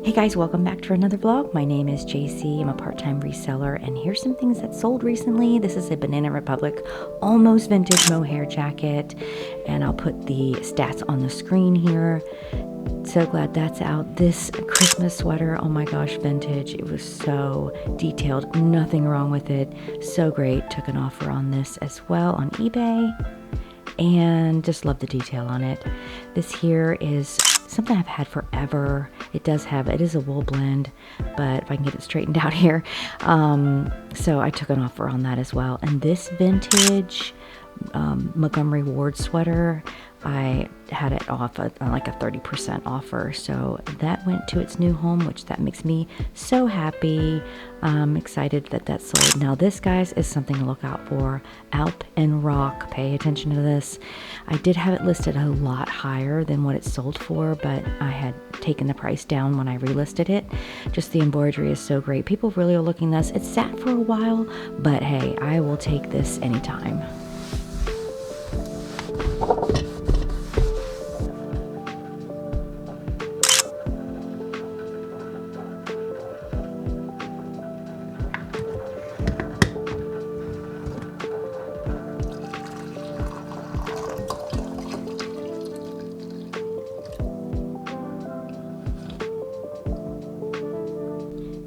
Hey guys, welcome back to another vlog. My name is JC. I'm a part-time reseller, and here's some things that sold recently. This is a Banana Republic almost vintage mohair jacket, and I'll put the stats on the screen here. So glad that's out. This Christmas sweater, oh my gosh, vintage. It was so detailed, nothing wrong with it. So great. Took an offer on this as well on eBay, and just love the detail on it. This here is something I've had forever. It is a wool blend, but if I can get it straightened out here. So I took an offer on that as well. And this vintage Montgomery Ward sweater, I had it off like a 30% offer. So that went to its new home, which that makes me so happy. I'm excited that that sold. Now this, guys, is something to look out for. Alp and Rock, pay attention to this. I did have it listed a lot higher than what it sold for, but I had taken the price down when I relisted it. Just the embroidery is so great. People really are looking this. It sat for a while, but hey, I will take this anytime.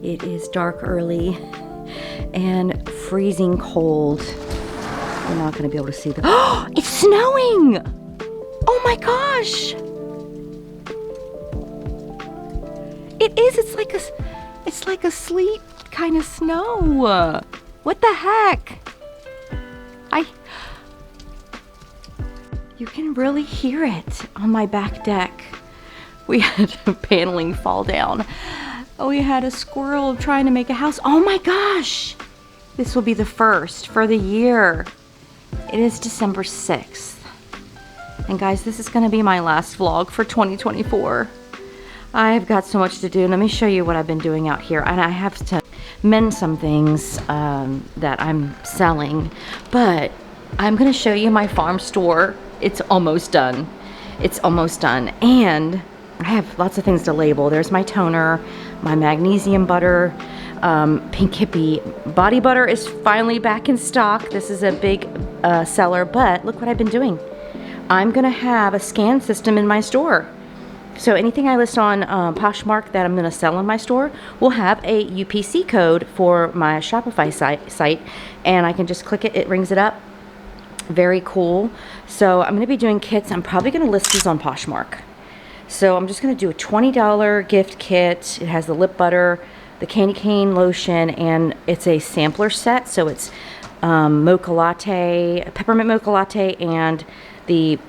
It is dark early and freezing cold. We're not going to be able to see the... Oh, it's snowing! Oh my gosh! It is. It's like a sleet kind of snow. What the heck? You can really hear it on my back deck. We had paneling fall down. We had a squirrel trying to make a house. Oh my gosh! This will be the first for the year. It is December 6th. And guys, this is gonna be my last vlog for 2024. I've got so much to do. Let me show you what I've been doing out here. And I have to mend some things that I'm selling. But I'm gonna show you my farm store. It's almost done. It's almost done. And I have lots of things to label. There's my toner, my magnesium butter, Pink Hippie body butter is finally back in stock. This is a big seller, but look what I've been doing. I'm gonna have a scan system in my store. So anything I list on Poshmark that I'm gonna sell in my store will have a UPC code for my Shopify site, and I can just click it, it rings it up. Very cool. So I'm gonna be doing kits. I'm probably gonna list these on Poshmark. So I'm just going to do a $20 gift kit. It has the lip butter, the candy cane lotion, and it's a sampler set. So it's mocha latte, peppermint mocha latte, and the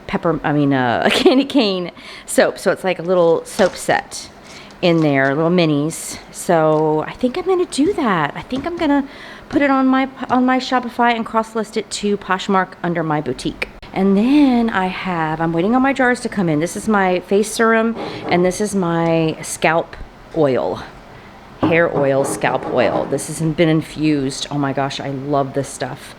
candy cane soap. So it's like a little soap set in there, little minis. So I think I'm going to do that. I think I'm going to put it on my Shopify and cross-list it to Poshmark under my boutique. And then I'm waiting on my jars to come in. This is my face serum, and this is my scalp oil, hair oil, scalp oil. This has been infused. Oh my gosh, I love this stuff.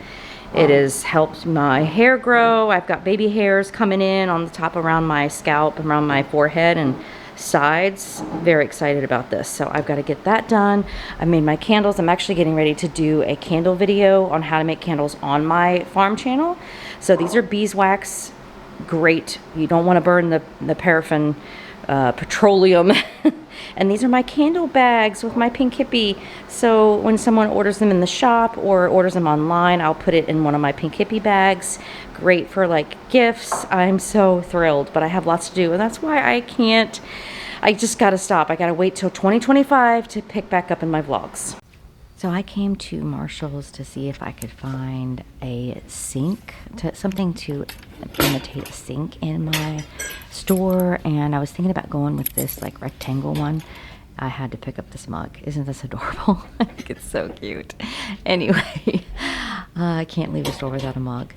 It has helped my hair grow. I've got baby hairs coming in on the top around my scalp, around my forehead and sides. Very excited about this. So I've got to get that done. I made my candles. I'm actually getting ready to do a candle video on how to make candles on my farm channel. So these are beeswax. Great. You don't want to burn the paraffin, petroleum. And these are my candle bags with my Pink Hippie. So when someone orders them in the shop or orders them online, I'll put it in one of my Pink Hippie bags. Great for like gifts. I'm so thrilled, but I have lots to do, and that's why I just gotta stop. I gotta wait till 2025 to pick back up in my vlogs. So I came to Marshall's to see if I could find a sink, something to imitate a sink in my store, and I was thinking about going with this like rectangle one. I had to pick up this mug. Isn't this adorable? I think it's so cute. Anyway, I can't leave the store without a mug.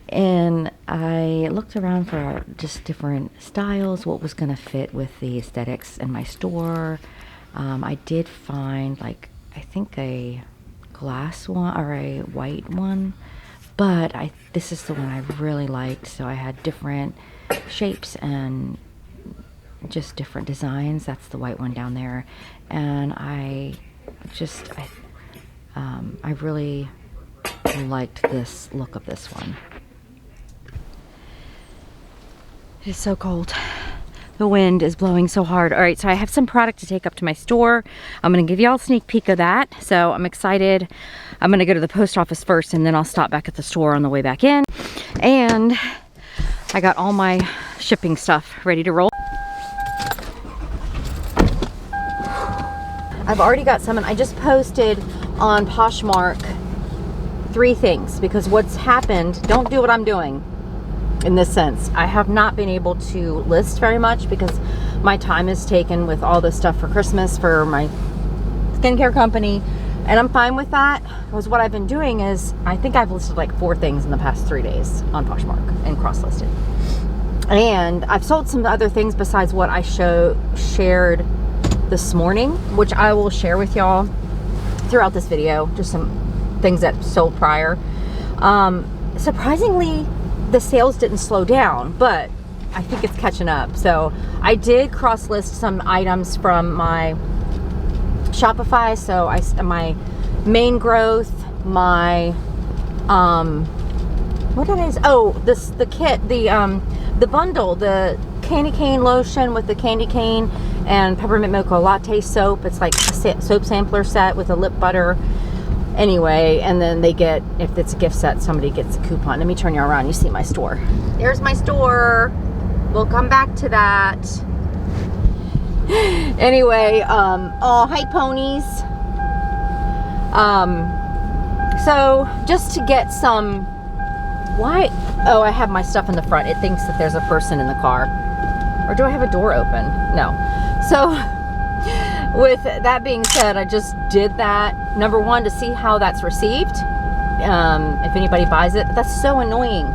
And I looked around for just different styles, what was gonna fit with the aesthetics in my store. I did find like, I think a glass one or a white one, but this is the one I really liked. So I had different shapes and just different designs. That's the white one down there. And I really liked this look of this one. It's so cold. The wind is blowing so hard. All right, so I have some product to take up to my store. I'm gonna give y'all a sneak peek of that. So I'm excited. I'm gonna go to the post office first, and then I'll stop back at the store on the way back in. And I got all my shipping stuff ready to roll. I've already got some, and I just posted on Poshmark 3 things, because what's happened, don't do what I'm doing in this sense. I have not been able to list very much because my time is taken with all this stuff for Christmas for my skincare company, and I'm fine with that. Because what I've been doing is, I think I've listed like 4 things in the past 3 days on Poshmark and cross-listed. And I've sold some other things besides what I shared this morning, which I will share with y'all throughout this video, just some things that sold prior. Surprisingly, the sales didn't slow down, but I think it's catching up. So I did cross list some items from my Shopify. So my main growth, my what did I say? Oh, the kit, the bundle, the candy cane lotion with the candy cane and peppermint mocha latte soap. It's like a soap sampler set with a lip butter. Anyway, and then they get, if it's a gift set, somebody gets a coupon. Let me turn you around. You see my store. There's my store. We'll come back to that. Anyway, oh, hi ponies. So just to get some, why? Oh, I have my stuff in the front. It thinks that there's a person in the car. Or do I have a door open? No. So with that being said, I just did that. Number one, to see how that's received. If anybody buys it. That's so annoying.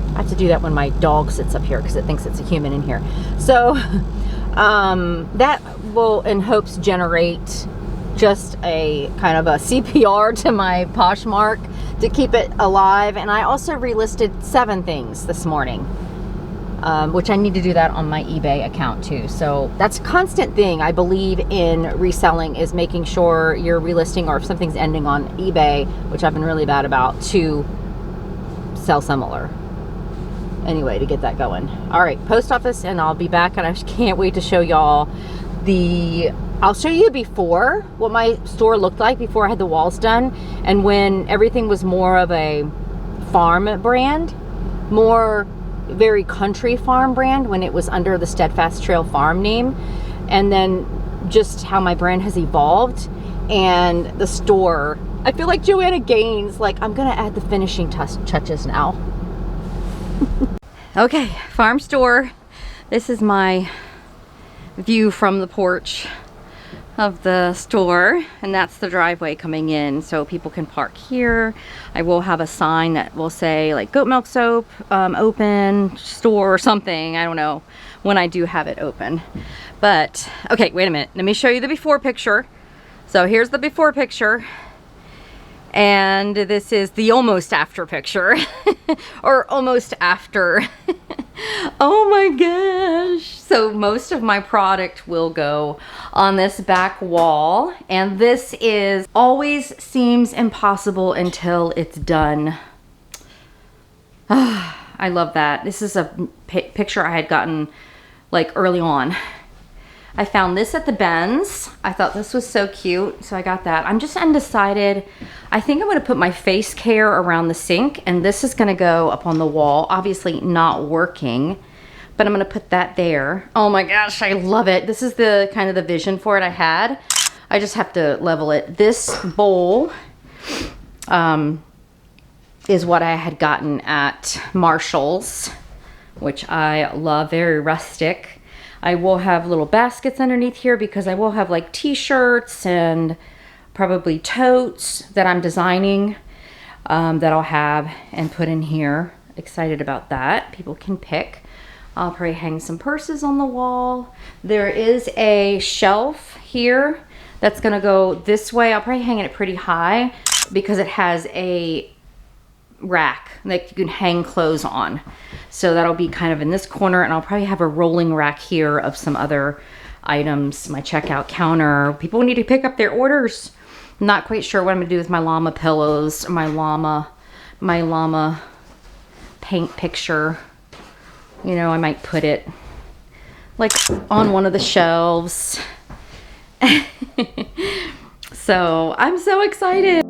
I have to do that when my dog sits up here because it thinks it's a human in here. So that will, in hopes, generate just a kind of a CPR to my Poshmark to keep it alive. And I also relisted 7 things this morning. Which I need to do that on my eBay account too. So that's a constant thing I believe in reselling, is making sure you're relisting, or if something's ending on eBay, which I've been really bad about, to sell similar. Anyway, to get that going. All right, post office, and I'll be back, and I can't wait to show y'all I'll show you before, what my store looked like before I had the walls done, and when everything was more of a farm brand, more very country farm brand, when it was under the Steadfast Trail Farm name, and then just how my brand has evolved. And the store, I feel like Joanna Gaines, like I'm gonna add the finishing touches now. Okay, farm store. This is my view from the porch of the store, and that's the driveway coming in, so people can park here. I will have a sign that will say like goat milk soap open store or something. I don't know when I do have it open. But okay, wait a minute, let me show you the before picture. So here's the before picture, and this is the almost after picture. Or almost after. Oh my gosh. So most of my product will go on this back wall, and this is always seems impossible until it's done. I love that. This is a picture I had gotten like early on. I found this at the Benz. I thought this was so cute, so I got that. I'm just undecided. I think I'm gonna put my face care around the sink, and this is gonna go up on the wall. Obviously not working, but I'm gonna put that there. Oh my gosh, I love it. This is the kind of the vision for it I had. I just have to level it. This bowl is what I had gotten at Marshall's, which I love, very rustic. I will have little baskets underneath here because I will have like t-shirts and probably totes that I'm designing that I'll have and put in here. Excited about that. People can pick. I'll probably hang some purses on the wall. There is a shelf here that's gonna go this way. I'll probably hang it pretty high because it has a rack that you can hang clothes on. So that'll be kind of in this corner, and I'll probably have a rolling rack here of some other items, my checkout counter. People need to pick up their orders. I'm not quite sure what I'm gonna do with my llama pillows, my llama paint picture. You know, I might put it like on one of the shelves. So I'm so excited.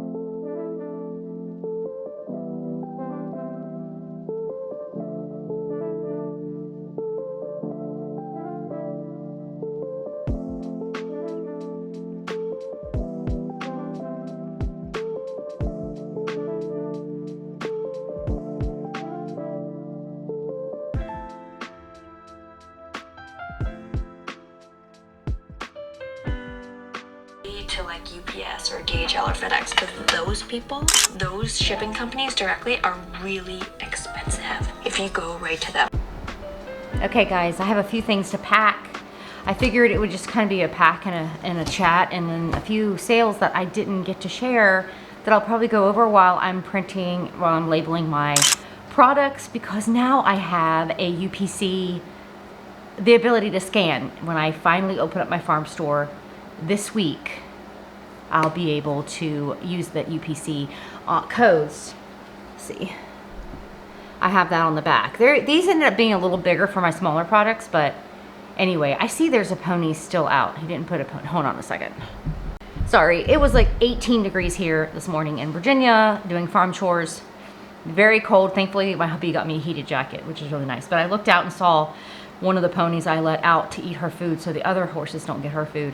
To like UPS or DHL or FedEx, because those people, those shipping companies directly are really expensive if you go right to them. Okay guys, I have a few things to pack. I figured it would just kind of be a pack and a chat, and then a few sales that I didn't get to share that I'll probably go over while I'm labeling my products, because now I have a UPC, the ability to scan. When I finally open up my farm store this week, I'll be able to use the UPC codes. Let's see, I have that on the back. These ended up being a little bigger for my smaller products, but anyway, I see there's a pony still out. He didn't put a pony. Hold on a second. Sorry, it was like 18 degrees here this morning in Virginia doing farm chores. Very cold. Thankfully, my hubby got me a heated jacket, which is really nice. But I looked out and saw one of the ponies I let out to eat her food so the other horses don't get her food.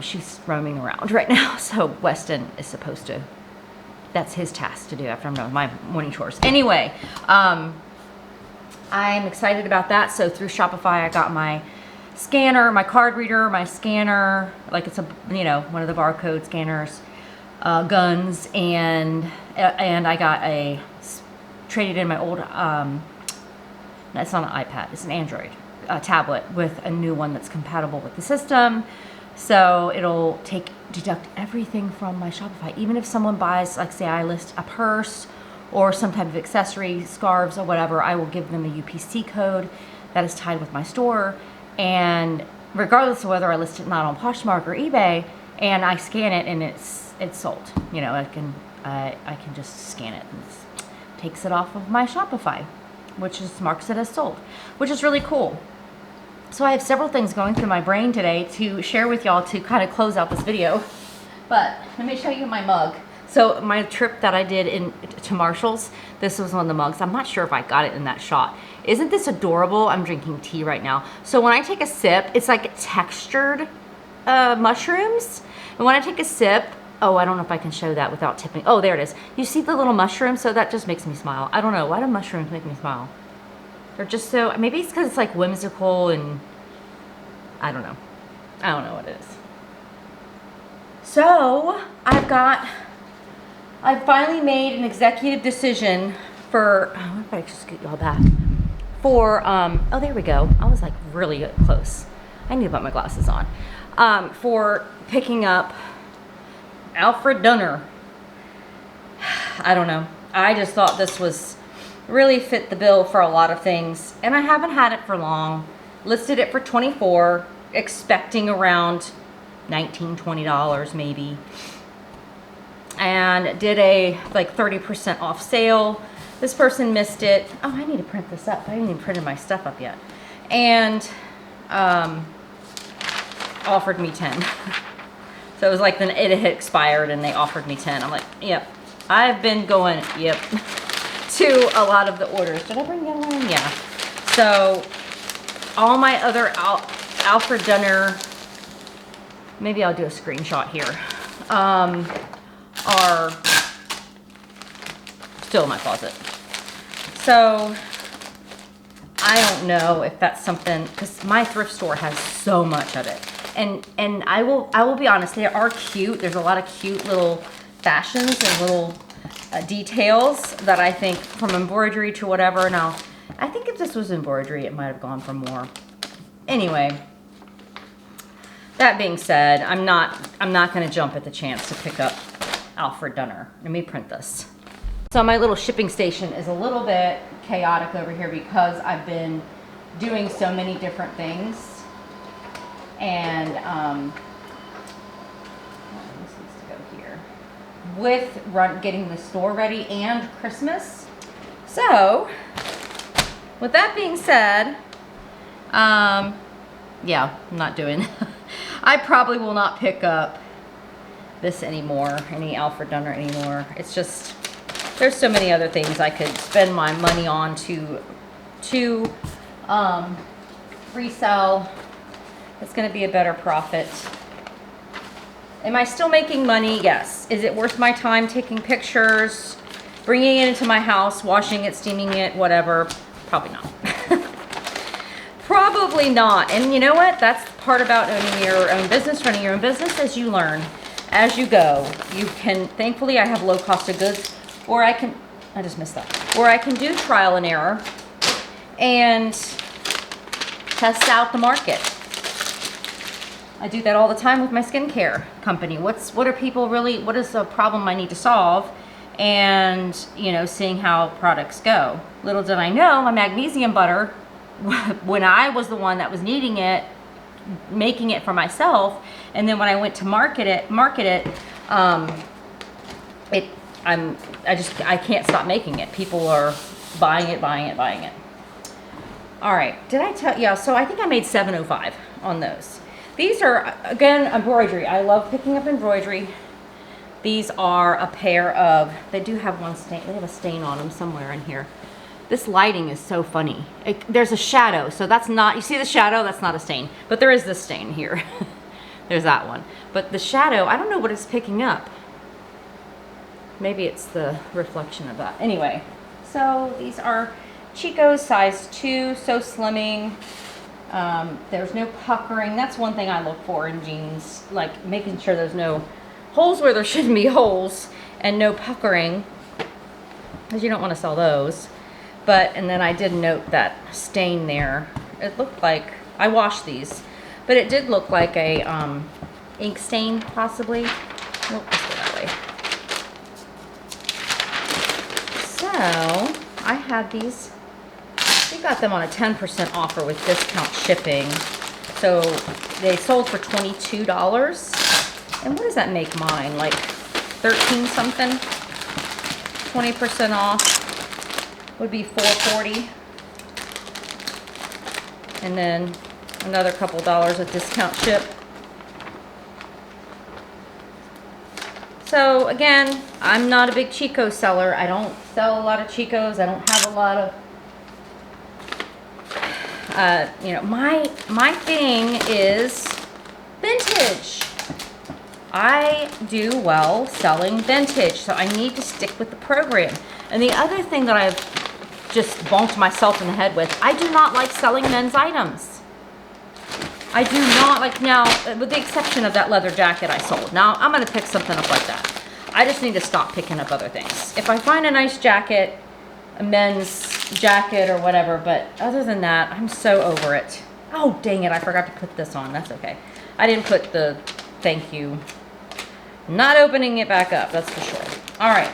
She's roaming around right now, so Weston is supposed to, that's his task to do after I'm done with my morning chores. Anyway, I'm excited about that. So through Shopify, I got my scanner, my card reader, my scanner, like it's a, you know, one of the barcode scanners, guns, and I got traded in my old, it's not an iPad, it's an Android tablet with a new one that's compatible with the system. So it'll deduct everything from my Shopify. Even if someone buys, like say I list a purse or some type of accessory, scarves or whatever, I will give them a UPC code that is tied with my store. And regardless of whether I list it not on Poshmark or eBay, and I scan it and it's sold. You know, I can just scan it and it takes it off of my Shopify, which just marks it as sold, which is really cool. So I have several things going through my brain today to share with y'all to kind of close out this video. But let me show you my mug. So my trip that I did to Marshall's, this was one of the mugs. I'm not sure if I got it in that shot. Isn't this adorable? I'm drinking tea right now. So when I take a sip, it's like textured mushrooms. And when I take a sip, oh, I don't know if I can show that without tipping. Oh, there it is. You see the little mushrooms? So that just makes me smile. I don't know. Why do mushrooms make me smile? They're just so, maybe it's because it's like whimsical and I don't know. I don't know what it is. So I finally made an executive decision for, what if I just get y'all back? For, oh, there we go. I was like really close. I need to put my glasses on. For picking up Alfred Dunner. I don't know. I just thought this was really fit the bill for a lot of things, and I haven't had it for long. Listed it for $24, expecting around $19-20 maybe, and did a like 30% off sale. This person missed it. Oh, I need to print this up. I haven't even printed my stuff up yet, and offered me 10. So it was like it had expired and they offered me 10. I'm like, yep. I've been going, yep, to a lot of the orders. Did I bring the other one? Yeah. So all my other Alfred Dunner, maybe I'll do a screenshot here, are still in my closet. So I don't know if that's something, because my thrift store has so much of it. And I will be honest, they are cute. There's a lot of cute little fashions and little details that I think, from embroidery to whatever. Now, I think if this was embroidery, it might have gone for more. Anyway, that being said, I'm not going to jump at the chance to pick up Alfred Dunner. Let me print this. So my little shipping station is a little bit chaotic over here because I've been doing so many different things. And this needs to go here. With getting the store ready and Christmas. So, with that being said, yeah, I'm not doing. I probably will not pick up this anymore, any Alfred Dunner anymore. It's just, there's so many other things I could spend my money on to resell. It's going to be a better profit. Am I still making money? Yes. Is it worth my time taking pictures, bringing it into my house, washing it, steaming it, whatever? Probably not. Probably not. And you know what? That's the part about owning your own business, running your own business, as you learn, as you go. You can, thankfully I have low cost of goods, or I just missed that, or I can do trial and error and test out the market. I do that all the time with my skincare company. What are people really, what is the problem I need to solve? And, you know, seeing how products go. Little did I know, my magnesium butter, when I was the one that was needing it, making it for myself, and then when I went to market it, I can't stop making it. People are buying it. All right, did I tell, yeah, so I think I made $7.05 on those. These are, again, embroidery. I love picking up embroidery. These are a pair of, they do have one stain, they have a stain on them somewhere in here. This lighting is so funny. There's a shadow, so that's not, you see the shadow? That's not a stain, but there is this stain here. There's that one. But the shadow, I don't know what it's picking up. Maybe it's the reflection of that. Anyway, so these are Chico's size 2, so slimming. There's no puckering. That's one thing I look for in jeans, like making sure there's no holes where there shouldn't be holes and no puckering, because you don't want to sell those. But, and then I did note that stain there. It looked like, I washed these, but it did look like a ink stain, possibly. Nope, let's go that way. So, I had these, we got them on a 10% offer with discount shipping. So, they sold for $22. And what does that make mine? Like 13 something? 20% off would be $4.40. And then another couple dollars with discount ship. So again, I'm not a big Chico seller. I don't sell a lot of Chicos. I don't have a lot of, you know, my thing is vintage. I do well selling vintage, so I need to stick with the program. And the other thing that I've just bonked myself in the head with, I do not like selling men's items. I do not like, now, with the exception of that leather jacket I sold. Now, I'm going to pick something up like that. I just need to stop picking up other things. If I find a nice jacket, a men's jacket or whatever, but other than that, I'm so over it. Oh, dang it, I forgot to put this on. That's okay. I didn't put the thank you. Not opening it back up, that's for sure. All right.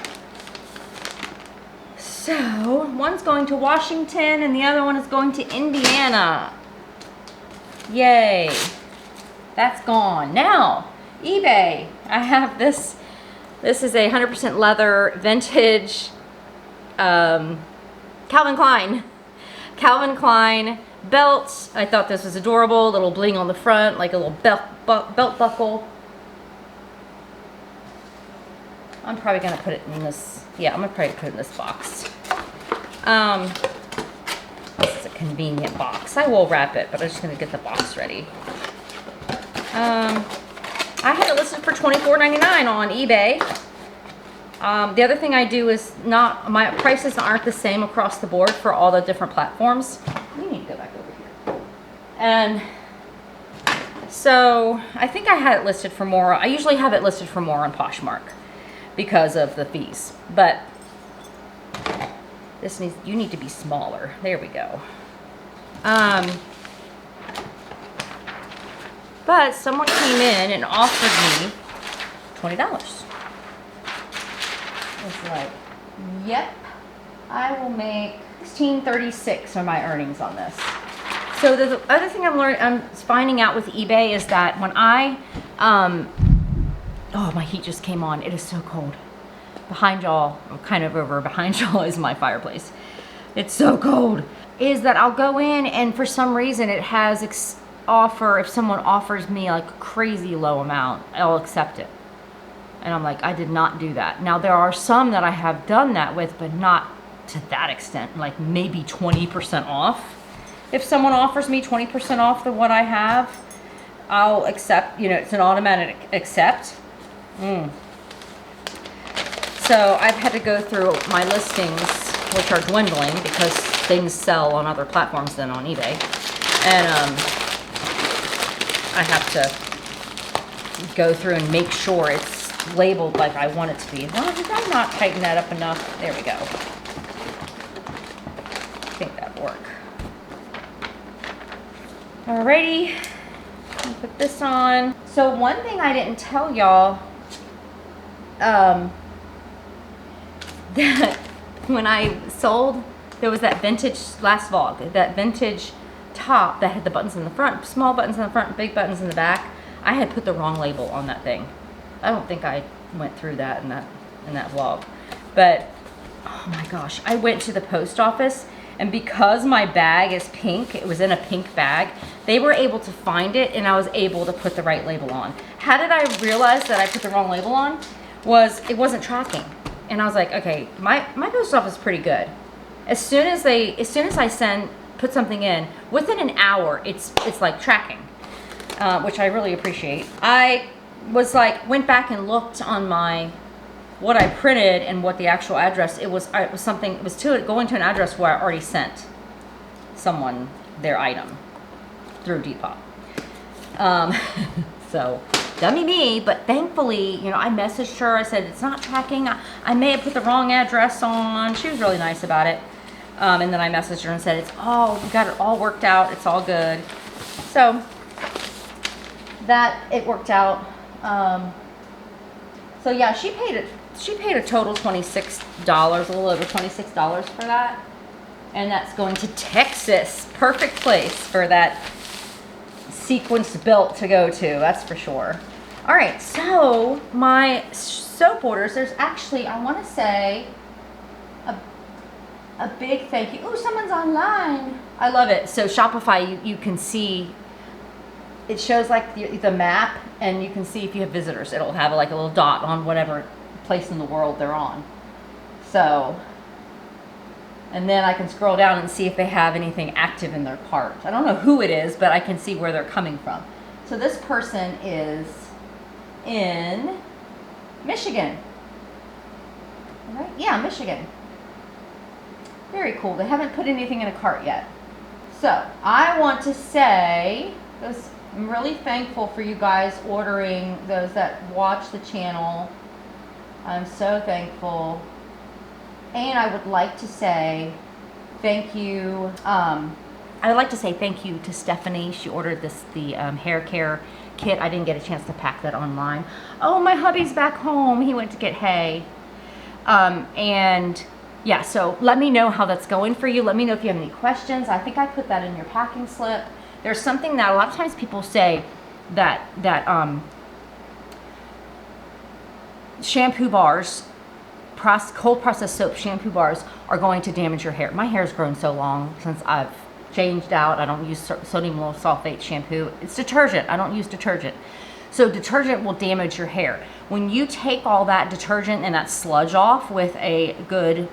So, one's going to Washington and the other one is going to Indiana. Yay. That's gone. Now, eBay. I have this. This is a 100% leather vintage Calvin Klein. Calvin Klein belt. I thought this was adorable. Little bling on the front, like a little belt buckle. I'm probably going to put it in this. Yeah, I'm going to probably put it in this box. This is a convenient box. I will wrap it, but I'm just going to get the box ready. I had it listed for $24.99 on eBay. The other thing I do is my prices aren't the same across the board for all the different platforms. We need to go back over here. And so I think I had it listed for more. I usually have it listed for more on Poshmark because of the fees. But this needs, you need to be smaller. There we go. But someone came in and offered me $20. It's like, Yep, I will make $16.36 are my earnings on this. So the other thing I'm finding out with eBay is that when I, oh, my heat just came on. It is so cold. Behind y'all, I'm kind of over behind y'all is my fireplace. It's so cold. Is that I'll go in and for some reason it has if someone offers me like a crazy low amount, I'll accept it. And I'm like, I did not do that. Now there are some that I have done that with, but not to that extent, like maybe 20% off. If someone offers me 20% off than what I have, I'll accept, it's an automatic accept. So I've had to go through my listings, which are dwindling because things sell on other platforms than on eBay. And I have to go through and make sure it's labeled like I want it to be. Well, did I not tighten that up enough? There we go. I think that'll work. Alrighty, I'll put this on. So one thing I didn't tell y'all, that when I sold, there was that vintage last vlog, that vintage top that had the buttons in the front, small buttons in the front, big buttons in the back. I had put the wrong label on that thing. I don't think I went through that in that vlog, but oh my gosh, I went to the post office, and because my bag is pink, it was in a pink bag, they were able to find it, and I was able to put the right label on. How did I realize that I put the wrong label on? It wasn't tracking. And I was like, okay, my post office is pretty good. As soon as I put something in, within an hour, it's like tracking, which I really appreciate. I was like, went back and looked on what I printed and what the actual address, it was going to an address where I already sent someone their item through Depop. So dummy me, but thankfully, I messaged her. I said, it's not tracking. I may have put the wrong address on. She was really nice about it. And then I messaged her and said, we got it all worked out. It's all good. So it worked out. So yeah, she paid a total $26, a little over $26 for that. And that's going to Texas. Perfect place for that sequenced belt to go to, that's for sure. All right, so my soap orders, there's actually, I want to say, a big thank you. Oh, someone's online. I love it. So Shopify, you can see, it shows like the map, and you can see if you have visitors. It'll have like a little dot on whatever place in the world they're on. So, and then I can scroll down and see if they have anything active in their cart. I don't know who it is, but I can see where they're coming from. So this person is in Michigan. All right? Yeah, Michigan. Very cool. They haven't put anything in a cart yet. So I want to say, I'm really thankful for you guys ordering, those that watch the channel. I'm so thankful. And I would like to say thank you. I would like to say thank you to Stephanie. She ordered the hair care kit. I didn't get a chance to pack that online. Oh, my hubby's back home. He went to get hay. And yeah, so let me know how that's going for you. Let me know if you have any questions. I think I put that in your packing slip. There's something that a lot of times people say that shampoo bars, cold processed soap shampoo bars are going to damage your hair. My hair's grown so long since I've changed out. I don't use sodium lauryl sulfate shampoo. It's detergent. I don't use detergent. So detergent will damage your hair. When you take all that detergent and that sludge off with a good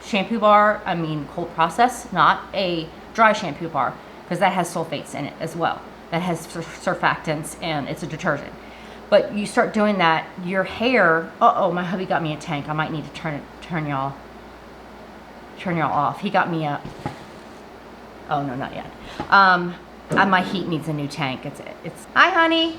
shampoo bar, I mean cold process, not a dry shampoo bar, because that has sulfates in it as well. That has surfactants, and it's a detergent. But you start doing that, your hair, my hubby got me a tank. I might need to turn y'all off. He got me oh no, not yet. My heat needs a new tank. It's hi honey.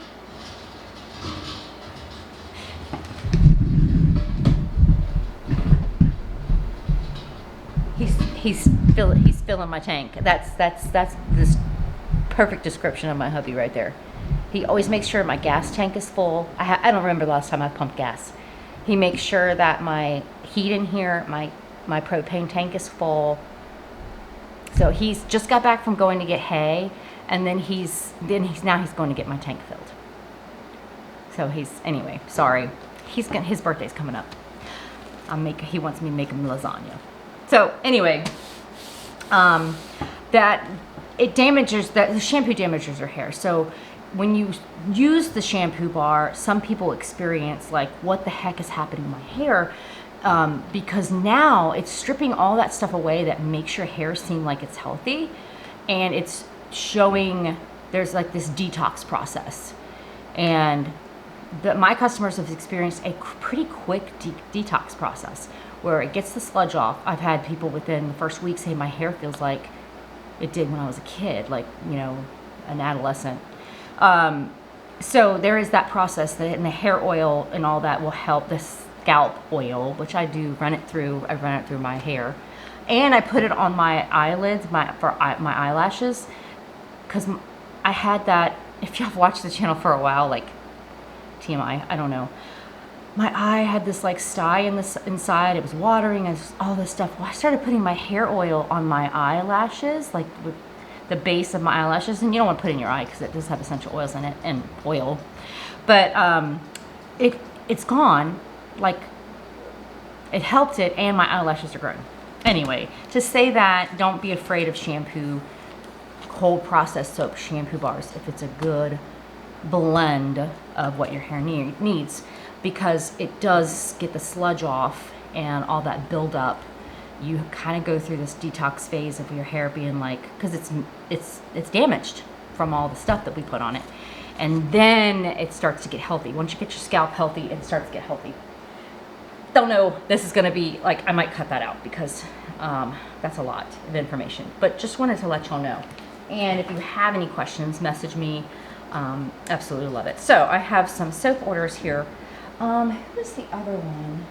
He's filling my tank. That's this perfect description of my hubby right there. He always makes sure my gas tank is full. I don't remember the last time I pumped gas. He makes sure that my heat in here, my propane tank is full. So he's just got back from going to get hay, and then he's going to get my tank filled. So anyway, sorry. His birthday's coming up. He wants me to make him lasagna. So anyway, the shampoo damages your hair. So when you use the shampoo bar, some people experience like, what the heck is happening to my hair? Because now it's stripping all that stuff away that makes your hair seem like it's healthy, and it's showing there's like this detox process. And my customers have experienced a pretty quick detox process where it gets the sludge off. I've had people within the first week say my hair feels like it did when I was a kid, like, an adolescent. So there is that process, and the hair oil and all that will help. The scalp oil, which I do run it through my hair, and I put it on my eyelids, my eyelashes, because I had that. If y'all watched the channel for a while, like TMI, I don't know. My eye had this like sty inside. It was watering and all this stuff. Well, I started putting my hair oil on my eyelashes, like with the base of my eyelashes, and you don't want to put it in your eye because it does have essential oils in it and oil. But it's gone. Like, it helped it, and my eyelashes are growing. Anyway, to say that, don't be afraid of shampoo, cold processed soap shampoo bars if it's a good blend of what your hair needs, because it does get the sludge off and all that buildup. You kind of go through this detox phase of your hair being like, because it's damaged from all the stuff that we put on it, and then it starts to get healthy. Once you get your scalp healthy, it starts to get healthy. Don't know, this is going to be like, I might cut that out because that's a lot of information, but just wanted to let y'all know. And if you have any questions, message me. Absolutely love it. So I have some soap orders here. Who's the other one?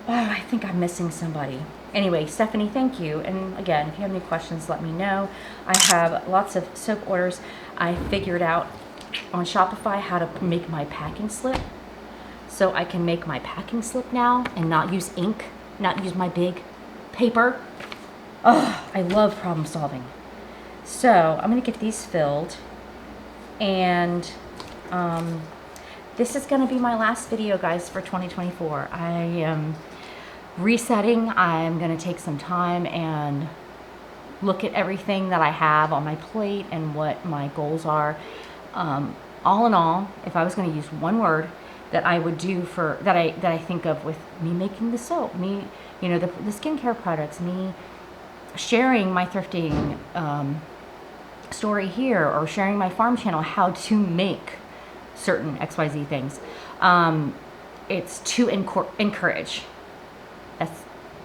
Oh, I think I'm missing somebody. Anyway, Stephanie, thank you. And again, if you have any questions, let me know. I have lots of soap orders. I figured out on Shopify how to make my packing slip. So I can make my packing slip now and not use ink, not use my big paper. Oh, I love problem solving. So I'm going to get these filled. And this is going to be my last video, guys, for 2024. I am resetting. I'm going to take some time and look at everything that I have on my plate and what my goals are. All in all, if I was going to use one word that I would do that I think of with me making the soap, me, the skincare products, me sharing my thrifting story here, or sharing my farm channel, how to make certain XYZ things. It's to encourage.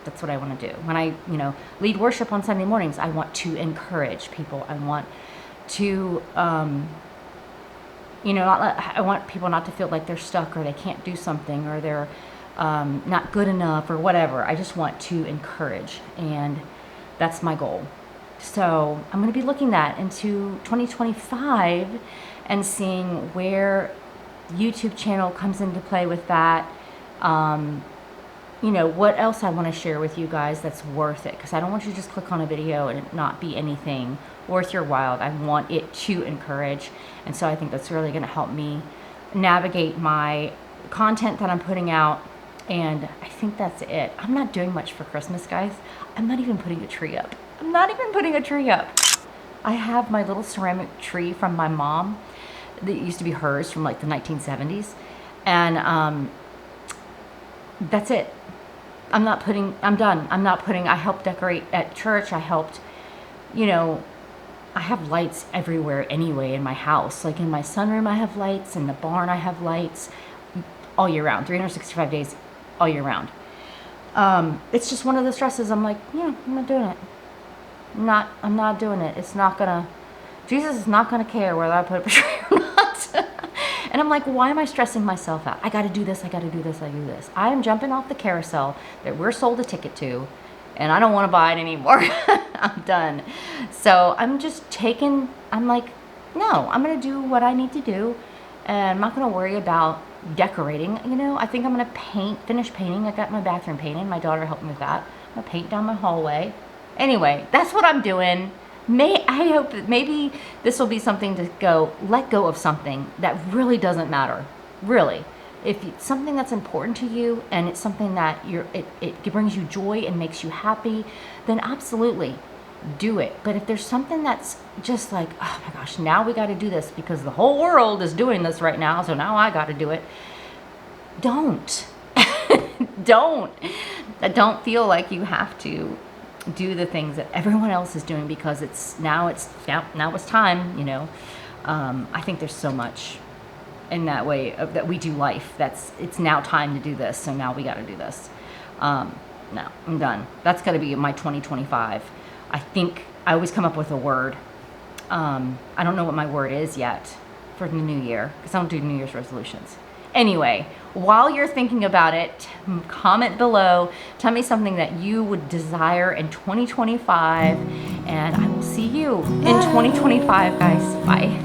That's what I want to do. When I, lead worship on Sunday mornings, I want to encourage people. I want to, I want people not to feel like they're stuck or they can't do something or they're not good enough or whatever. I just want to encourage, and that's my goal. So I'm going to be looking that into 2025 and seeing where YouTube channel comes into play with that. What else I want to share with you guys that's worth it, because I don't want you to just click on a video and it not be anything worth your while. I want it to encourage, and so I think that's really going to help me navigate my content that I'm putting out. And I think that's it. I'm not doing much for Christmas, guys. I'm not even putting a tree up. I have my little ceramic tree from my mom that used to be hers from like the 1970s. And that's it. I'm done. I helped decorate at church. I helped, I have lights everywhere anyway in my house. Like in my sunroom I have lights, in the barn I have lights all year round, 365 days, all year round. It's just one of the stresses. I'm like, I'm not doing it. I'm not doing it. Jesus is not gonna care whether I put up a tree or not. And I'm like, why am I stressing myself out? I gotta do this. I am jumping off the carousel that we're sold a ticket to, and I don't want to buy it anymore. I'm done. So I'm like, no, I'm gonna do what I need to do, and I'm not gonna worry about decorating, you know. I think I'm gonna finish painting. I got my bathroom painted. My daughter helped me with that. I'm gonna paint down my hallway. Anyway, that's what I'm doing. I hope that maybe this will be something to let go of something that really doesn't matter. Really. If it's something that's important to you and it's something that it brings you joy and makes you happy, then absolutely do it. But if there's something that's just like, oh my gosh, now we got to do this because the whole world is doing this right now, so now I got to do it. Don't. Don't feel like you have to do the things that everyone else is doing because now it's time, you know. I think there's so much in that way that we do life. It's now time to do this, so now we got to do this. No, I'm done. That's got to be my 2025. I think I always come up with a word. I don't know what my word is yet for the new year because I don't do New Year's resolutions. Anyway, while you're thinking about it, comment below. Tell me something that you would desire in 2025, and I will see you in 2025, guys. Bye.